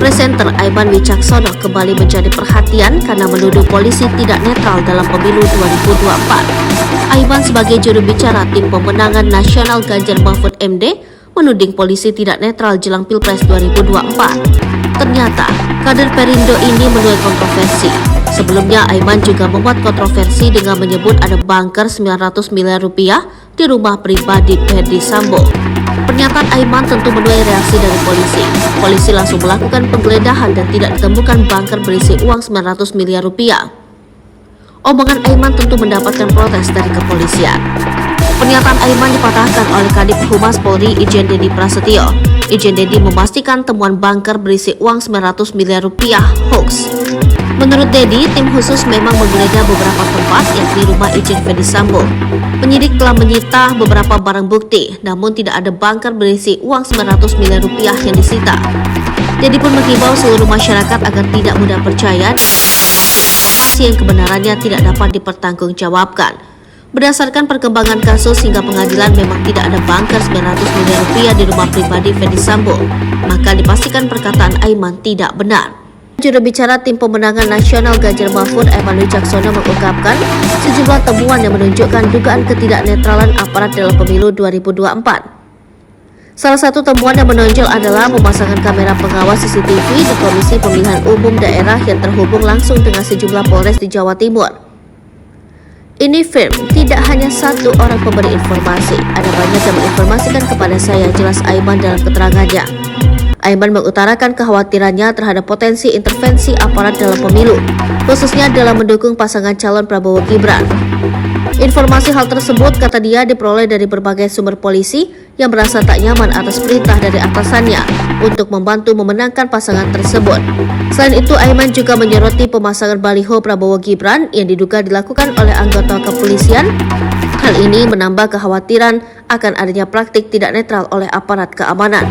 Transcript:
Presenter Aiman Wicaksono kembali menjadi perhatian karena menuduh polisi tidak netral dalam pemilu 2024. Aiman sebagai juru bicara tim pemenangan nasional Ganjar Mahfud MD menuding polisi tidak netral jelang Pilpres 2024. Ternyata, kader Perindo ini menuai kontroversi. Sebelumnya, Aiman juga membuat kontroversi dengan menyebut ada bunker 900 miliar rupiah di rumah pribadi Ferdy Sambo. Pernyataan Aiman tentu menuai reaksi dari polisi. Polisi langsung melakukan penggeledahan dan tidak ditemukan bunker berisi uang 900 miliar rupiah. Omongan Aiman tentu mendapatkan protes dari kepolisian. Pernyataan Aiman dipatahkan oleh Kadif Humas Polri Irjen Dedi Prasetyo. Irjen Dedi memastikan temuan bunker berisi uang 900 miliar rupiah hoax. Menurut Dedi, tim khusus memang menggeledah beberapa tempat yakni rumah Irjen Ferdy Sambo. Penyidik telah menyita beberapa barang bukti, namun tidak ada bunker berisi uang 900 miliar rupiah yang disita. Dedi pun menghimbau seluruh masyarakat agar tidak mudah percaya informasi yang kebenarannya tidak dapat dipertanggungjawabkan. Berdasarkan perkembangan kasus hingga pengadilan memang tidak ada bunker 900 miliar rupiah di rumah pribadi Ferdy Sambo, maka dipastikan perkataan Aiman tidak benar. Juru bicara tim pemenangan nasional Ganjar Mahfud Aiman Wicaksono mengungkapkan sejumlah temuan yang menunjukkan dugaan ketidaknetralan aparat dalam pemilu 2024. Salah satu temuan yang menonjol adalah pemasangan kamera pengawas CCTV di Komisi Pemilihan Umum Daerah yang terhubung langsung dengan sejumlah Polres di Jawa Timur. Ini firm, tidak hanya satu orang pemberi informasi, ada banyak yang menginformasikan kepada saya, jelas Aiman dalam keterangannya. Aiman mengutarakan kekhawatirannya terhadap potensi intervensi aparat dalam pemilu, khususnya dalam mendukung pasangan calon Prabowo Gibran. Informasi hal tersebut, kata dia, diperoleh dari berbagai sumber polisi yang merasa tak nyaman atas perintah dari atasannya untuk membantu memenangkan pasangan tersebut. Selain itu, Aiman juga menyoroti pemasangan baliho Prabowo Gibran yang diduga dilakukan oleh anggota kepolisian. Hal ini menambah kekhawatiran akan adanya praktik tidak netral oleh aparat keamanan.